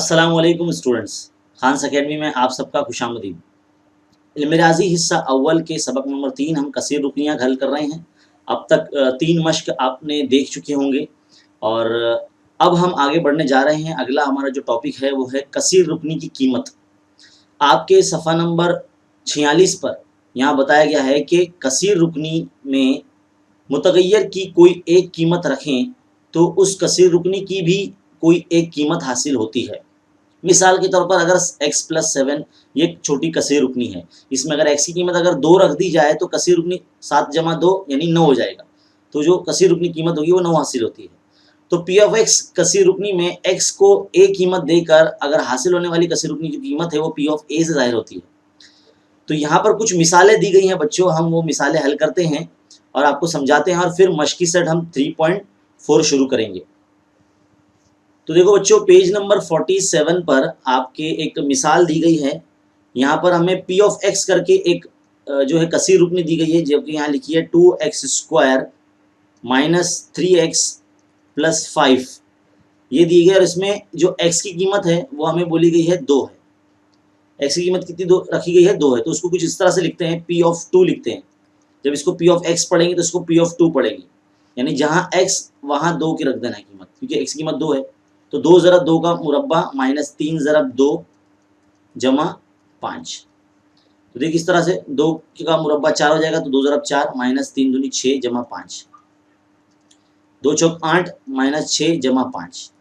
अस्सलाम वालेकुम students, Khans academy में आप सबका खुशामदीद। इल्म रियाज़ी हिस्सा अव्वल के सबक नंबर 3 हम कसीर रुकनियाँ हल कर रहे हैं। अब तक 3 मश्क आपने देख चुके होंगे और अब हम आगे बढ़ने जा रहे हैं। अगला हमारा जो टॉपिक है वो है कसीर रुकनी की कीमत। आपके सफ़ा नंबर 46 पर यहाँ बताया गया है कि कसीर रुकनी में मुतगय्यर की कोई एक कीमत रखें तो उस कसीर रुकनी की भी कोई एक कीमत हासिल होती है। मिसाल के तौर पर अगर x + 7 ये एक छोटी कसीर रुकनी है, इसमें अगर x की कीमत अगर 2 रख दी जाए तो कसीर रुकनी 7 + 2 यानी 9 हो जाएगा। तो जो कसीर रुकनी कीमत होगी वो 9 हासिल होती है। तो P ऑफ x कसीर रुकनी में x को a कीमत देकर अगर हासिल होने वाली कसीर रुकनी की कीमत है वो P ऑफ a से ज़ाहिर होती है। तो यहाँ पर कुछ मिसालें दी गई हैं बच्चों, हम वो मिसालें हल करते हैं और आपको समझाते हैं और फिर मश्की सेट हम 3.4 शुरू करेंगे। तो देखो बच्चों, पेज नंबर 47 पर आपके एक मिसाल दी गई है। यहाँ पर हमें P ऑफ x करके एक जो है कसीर रुकनी दी गई है, जबकि यहाँ लिखी है 2x² - 3x + 5 ये दी गई और इसमें जो x की कीमत है वो हमें बोली गई है 2 है। x की कीमत कितनी रखी गई है 2 है, तो उसको कुछ इस तरह से लिखते हैं, P ऑफ 2 लिखते हैं। जब इसको P ऑफ x पढ़ेंगे तो इसको P ऑफ 2 पढ़ेंगे, यानी जहाँ x वहाँ 2 की रख देना है कीमत, क्योंकि x की कीमत 2 है। तो 2 ज़रब 2 का मुरब्बा -3 ज़रब 2 जमा 5। तो देखिए इस तरह से 2 का मुरब्बा 4 हो जाएगा, तो 2 ज़रब 4 -3 दूनी 6 जमा 5, 2 चौक 8 -6 जमा 5।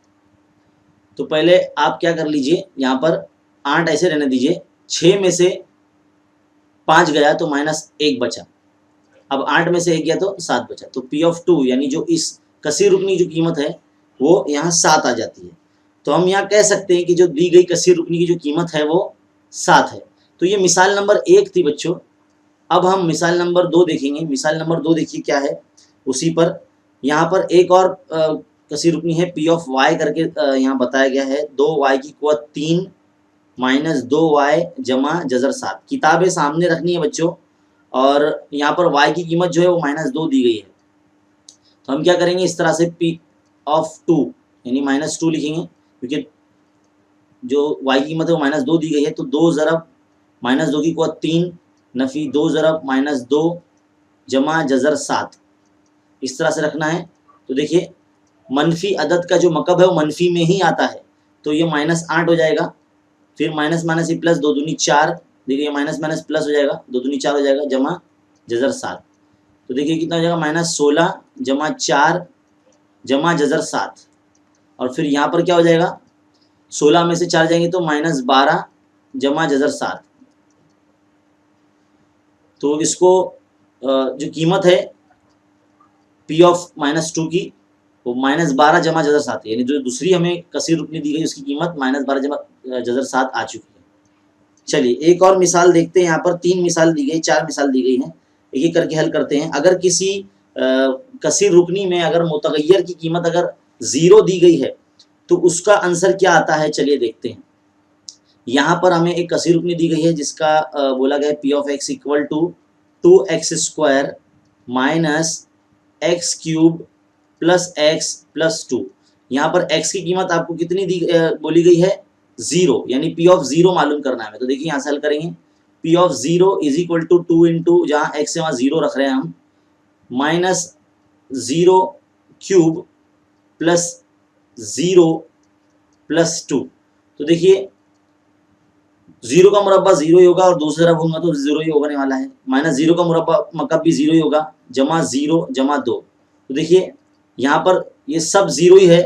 तो पहले आप क्या कर लीजिए, यहाँ पर 8 ऐसे रहने दीजिए, 6 में से 5 गया तो -1 बचा, अब 8 में से 1 गया तो 7 बचा। तो P ऑफ 2 यानी जो इस कसीर रुकनी जो कीमत है वो यहाँ 7 आ जाती है। तो हम यहाँ कह सकते हैं कि जो दी गई कसीर रुकनी की जो कीमत है वो 7 है। तो ये मिसाल नंबर 1 थी बच्चों। अब हम मिसाल नंबर 2 देखेंगे। मिसाल नंबर 2 देखिए क्या है, उसी पर यहाँ पर एक और कसीर रुकनी है P ऑफ y करके यहाँ बताया गया है। 2y की क़ुव्वत 3 - 2y जमा जज़र 7। किताबें सामने रखनी है बच्चों और यहाँ पर y की कीमत जो है वो -2 दी गई है। तो हम क्या करेंगे, इस तरह से P ऑफ 2 यानी -2 लिखेंगे, क्योंकि जो y की कीमत है वो -2 दी गई है। तो 2 ज़रब -2 की क़ुव्वत 3 नफ़ी 2 ज़रब -2 जमा जज़र 7, इस तरह से रखना है। तो देखिए मनफी अदद का जो मकब है वो मनफी में ही आता है, तो ये -8 हो जाएगा। फिर माइनस माइनस ही प्लस, 2 दूनी 4, देखिए माइनस माइनस प्लस हो जाएगा, 2 दूनी 4 हो जाएगा जमा जज़र 7। तो देखिए कितना हो जाएगा, -16 जमा 4 जमा जज़र 7। और फिर यहाँ पर क्या हो जाएगा, 16 में से 4 जाएंगे तो -12 जमा जज़र 7। तो इसको जो कीमत है P ऑफ -2 की वो -12 जमा जज़र 7 है, यानी जो दूसरी हमें कसीर रुकनी दी गई उसकी कीमत -12 जमा जज़र 7 आ चुकी है। चलिए एक और मिसाल देखते हैं। यहाँ पर 3 मिसाल दी गई, 4 मिसाल दी गई हैं, एक एक करके हल करते हैं। अगर किसी कसीर रुकनी में अगर मुतगय्यर की कीमत अगर 0 दी गई है तो उसका आंसर क्या आता है, चलिए देखते हैं। यहाँ पर हमें एक कसीर रुकनी दी गई है जिसका बोला गया P of x = 2x² - x³ + x + 2। यहाँ पर x की कीमत आपको कितनी बोली गई है, 0, यानी P ऑफ 0 मालूम करना है। तो देखिए यहाँ से हल करेंगे। P ऑफ 0 = 2 इंटू, जहाँ x है वहाँ 0 रख रहे हैं हम, -0³ + 0 + 2। तो देखिए 0 का मुरब्बा 0 ही होगा और 2 से ज़रब होगा तो 0 ही होने वाला है। -0 का मुरब्बा मकब भी 0 ही होगा, जमा 0 जमा 2। तो देखिए यहाँ पर ये सब 0 ही है,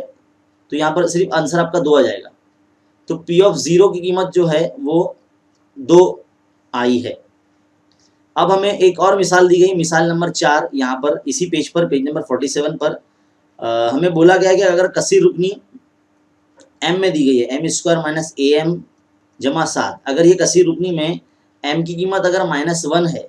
तो यहाँ पर सिर्फ आंसर आपका 2 आ जाएगा। तो P ऑफ 0 की कीमत जो है वो 2 आई है। अब हमें एक और मिसाल दी गई, मिसाल नंबर 4। यहाँ पर इसी पेज पर, पेज नंबर 47 पर हमें बोला गया कि अगर कसीर रुकनी m में दी गई है, m² - am जमा 7। अगर ये कसीर रुकनी में m की कीमत अगर -1 है,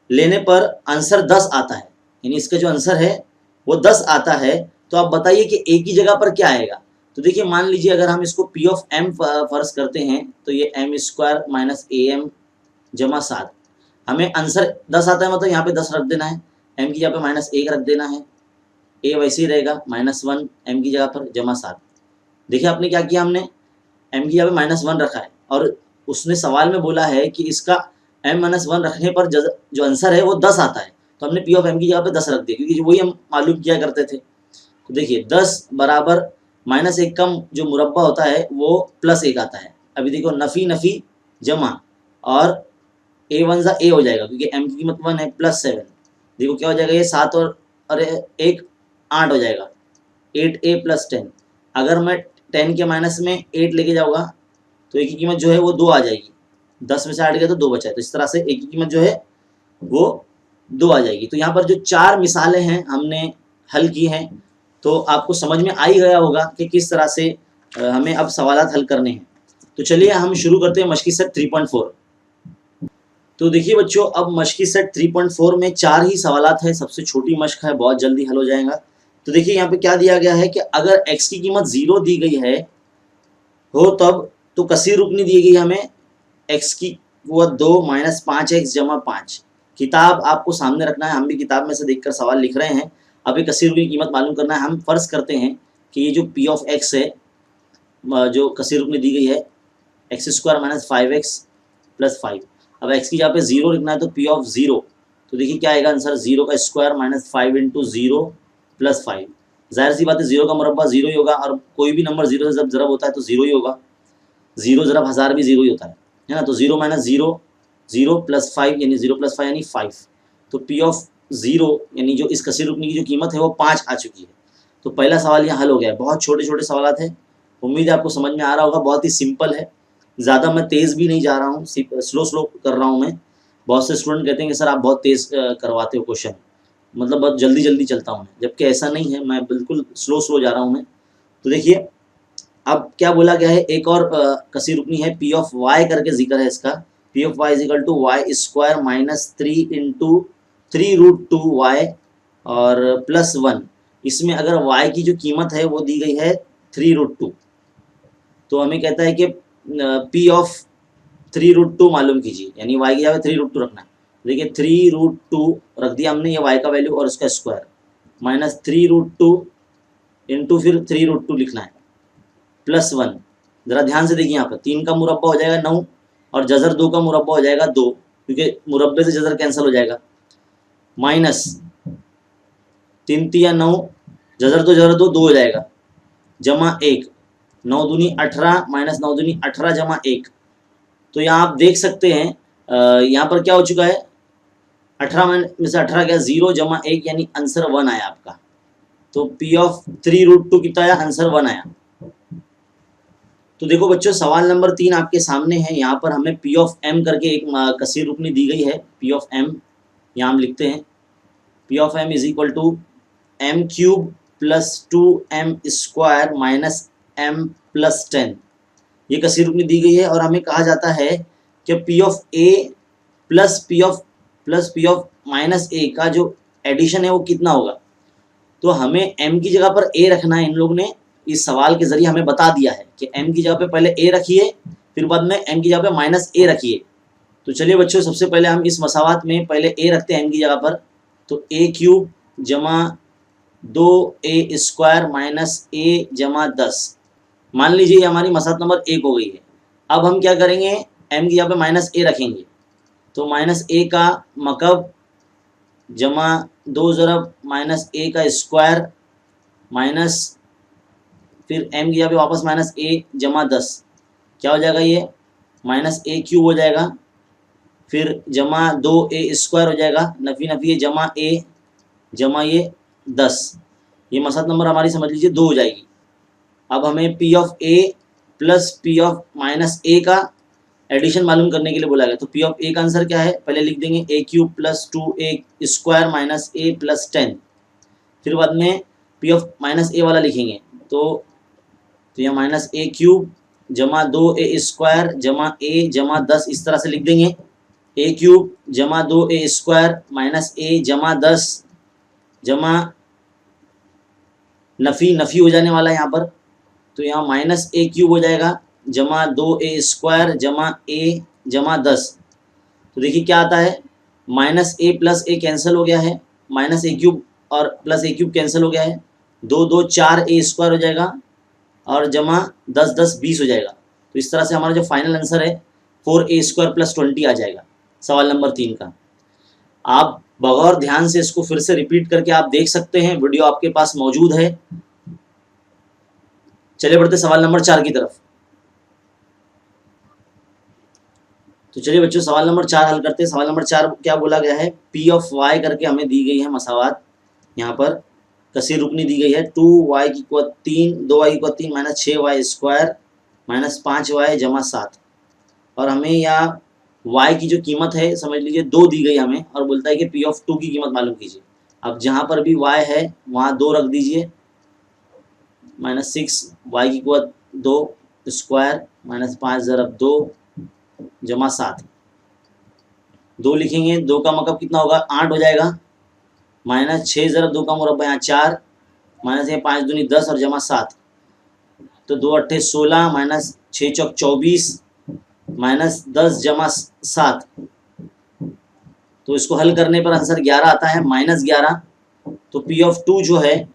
लेने पर आंसर 10 आता है, यानी इसका जो आंसर है वो 10 आता है, तो आप बताइए कि a की जगह पर क्या आएगा। तो देखिए मान लीजिए अगर हम इसको P ऑफ m फर्ज करते हैं तो ये m² - am जमा 7, हमें आंसर 10 आता है, मतलब यहाँ पे 10 रख देना है, m की जगह पे -1 रख देना है, a वैसे ही रहेगा -1 m की जगह पर जमा 7। देखिए आपने क्या किया, हमने m की जगह पे -1 रखा है और उसने सवाल में बोला है कि इसका m-1 रखने पर जो आंसर है वो 10 आता है, तो हमने p ऑफ m की जगह पे 10 रख दिया, क्योंकि वही हम मालूम किया करते थे। तो देखिए 10 बराबर -1 का जो मुरब्बा होता है वो +1 आता है। अभी देखो नफ़ी नफ़ी जमा और a1 ज़ा a हो जाएगा, क्योंकि m की कीमत 1 है, +7। देखो क्या हो जाएगा, ये 7 और 1 8 हो जाएगा, 8a + 10। अगर मैं 10 के माइनस में 8 लेके जाऊँगा तो a की कीमत जो है वो 2 आ जाएगी। 10 में से 8 गया तो 2 बचा है, तो इस तरह से a की कीमत जो है वो 2 आ जाएगी। तो यहाँ पर जो 4 मिसालें हैं हमने हल की हैं, तो आपको समझ में आ ही गया होगा कि किस तरह से हमें अब सवालात हल करने हैं। तो चलिए हम शुरू करते हैं मशक़ी सेट 3.4। तो देखिए बच्चों, अब मशक़ी सेट 3.4 में 4 ही सवालात हैं, सबसे छोटी मशक़ है, बहुत जल्दी हल हो जाएगा। तो देखिए यहाँ पे क्या दिया गया है कि अगर x की कीमत 0 दी गई है हो तब, तो कसीर रुकनी दी गई हमें x की वो 2 - 5x = 5। किताब आपको सामने रखना है, हम भी किताब में से देखकर सवाल लिख रहे हैं। अभी कसीर रुकनी की कीमत मालूम करना है। हम फ़र्ज़ करते हैं कि ये जो p ऑफ x है, जो कसीर रुकनी दी गई है x² - 5x + 5। अब x की जगह पे 0 लिखना है, तो p ऑफ 0, तो देखिए क्या आएगा आंसर, 0 का स्क्वायर - 5 × 0 + 5। ज़ाहिर सी बात है 0 का मुरब्बा 0 ही होगा, और कोई भी नंबर 0 से जब ज़रब होता है तो 0 ही होगा। 0 ज़रब 1000 भी 0 ही होता है ना। तो 0 - 0 0 + 5 यानी 0 + 5 यानी 5। तो p ऑफ 0 यानी जो इस कसीर रुकनी की जो कीमत है वो 5 आ चुकी है। तो पहला सवाल यहाँ हल हो गया है। बहुत छोटे छोटे सवालात हैं, उम्मीद है आपको समझ में आ रहा होगा। बहुत ही सिंपल है, ज़्यादा मैं तेज़ भी नहीं जा रहा हूँ, स्लो कर रहा हूँ मैं। बहुत से स्टूडेंट कहते हैं कि सर आप बहुत तेज़ करवाते हो क्वेश्चन, मतलब बहुत जल्दी जल्दी चलता हूँ मैं, जबकि ऐसा नहीं है, मैं बिल्कुल स्लो जा रहा हूँ मैं। तो देखिए अब क्या बोला गया है, एक और कसीर रुकनी है, p ऑफ y करके जिक्र है इसका। p of y = y² - 3 × 3√2y और +1। इसमें अगर y की जो कीमत है वो दी गई है 3√2, तो हमें कहता है कि p ऑफ 3√2 मालूम कीजिए, यानी y की जगह 3√2 रखना है। देखिए 3√2 रख दिया हमने, ये y का वैल्यू और उसका स्क्वायर, -3√2 इंटू फिर 3√2 लिखना है, +1। ज़रा ध्यान से देखिए, यहाँ पर 3 का मुरब्बा हो जाएगा 9 और जज़र 2 का मुरब्बा हो जाएगा 2, क्योंकि मुरब्बे से जज़र कैंसिल हो जाएगा, माइनस 3 × 9, जज़र 2 हो जाएगा, जमा 1, 9 दूनी 18 - 9 दूनी 18 जमा 1। तो यहाँ आप देख सकते हैं यहाँ पर क्या हो चुका है, 18 में से 18 गया, 0 जमा 1 यानी आंसर 1 आया आपका। तो p ऑफ 3√2 कितना आया, आंसर 1 आया। तो देखो बच्चों, सवाल नंबर 3 आपके सामने है। यहाँ पर हमें p ऑफ m करके एक कसीर रुकनी दी गई है। p ऑफ m यहाँ हम लिखते हैं, p of m = m³ + 2m² - m + 10। ये कसीर रुकनी दी गई है और हमें कहा जाता है कि p of a plus p of -a का जो एडिशन है वो कितना होगा। तो हमें m की जगह पर a रखना है। इन लोगों ने इस सवाल के ज़रिए हमें बता दिया है कि m की जगह पे पहले a रखिए, फिर बाद में m की जगह पे -a रखिए। तो चलिए बच्चों, सबसे पहले हम इस मसावात में पहले a रखते हैं m की जगह पर, तो a³ जमा 2a² - a जमा 10। मान लीजिए ये हमारी मसात नंबर 1 हो गई है। अब हम क्या करेंगे, m की जगह पे -a रखेंगे, तो -a का मकब जमा 2 ज़रब -a का स्क्वायर माइनस फिर m की जगह पे वापस -a जमा 10, क्या हो जाएगा, ये -a³ हो जाएगा, फिर जमा 2a² हो जाएगा, नफ़ी नफ़ी ये जमा a जमा ये 10। ये मसला नंबर हमारी समझ लीजिए 2 हो जाएगी। अब हमें p of a plus p of -a का एडिशन मालूम करने के लिए बोला गया। तो p ऑफ a का आंसर क्या है, पहले लिख देंगे a³ + 2a² - a + 10, फिर बाद में p ऑफ -a वाला लिखेंगे, तो यहाँ -a³ जमा 2a² जमा a जमा 10 इस तरह से लिख देंगे। a³ जमा 2a² - a जमा 10 जमा नफ़ी हो जाने वाला है यहाँ पर, तो यहाँ -a³ हो जाएगा जमा 2a² जमा a जमा 10। तो देखिए क्या आता है, -a + a कैंसिल हो गया है, -a³ और +a³ कैंसिल हो गया है, 2 2 4a² हो जाएगा, और जमा 10 10 20 हो जाएगा। तो इस तरह से हमारा जो फाइनल आंसर है 4a² + 20 आ जाएगा सवाल नंबर 3 का। आप बगौर ध्यान से इसको फिर से रिपीट करके आप देख सकते हैं, वीडियो आपके पास मौजूद है। चलिए बढ़ते सवाल नंबर 4 की तरफ। तो चलिए बच्चों सवाल नंबर 4 हल करते हैं। सवाल नंबर 4 क्या बोला गया है, P ऑफ y करके हमें दी गई है मसावात, यहाँ पर कसीर रुकनी दी गई है 2y = 3 2y = 3 - 6y² - 5y जमा 7। और हमें यहाँ y की जो कीमत है समझ लीजिए 2 दी गई हमें, और बोलता है कि P ऑफ 2 की कीमत मालूम कीजिए। अब जहाँ पर भी y है वहाँ 2 रख दीजिए, -6y = 2 स्क्वायर -5 ज़रब 2 जमा 7। 2 लिखेंगे, 2 का मतलब कितना होगा 8 हो जाएगा, -6 ज़रब 2 का मुरब्बा यहाँ 4, -5 दूनी 10 और जमा 7। तो 2 8 16 -6 चौक 24 -10 जमा 7। तो इसको हल करने पर आंसर 11 आता है, -11। तो P ऑफ 2 जो है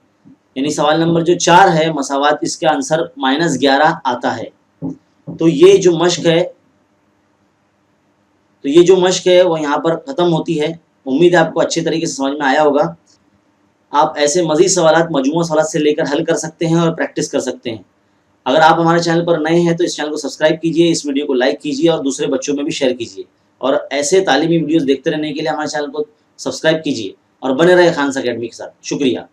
यानी सवाल नंबर जो 4 है मसावात, इसका आंसर -11 आता है। तो ये जो मश्क है वो यहाँ पर ख़त्म होती है। उम्मीद है आपको अच्छे तरीके से समझ में आया होगा। आप ऐसे मज़ीद सवालात मजमूआ सवालात से लेकर हल कर सकते हैं और प्रैक्टिस कर सकते हैं। अगर आप हमारे चैनल पर नए हैं तो इस चैनल को सब्सक्राइब कीजिए, इस वीडियो को लाइक कीजिए और दूसरे बच्चों में भी शेयर कीजिए। और ऐसे तालीमी वीडियोज़ देखते रहने के लिए हमारे चैनल को सब्सक्राइब कीजिए और बने रहे खान्स अकेडमी के साथ। शुक्रिया।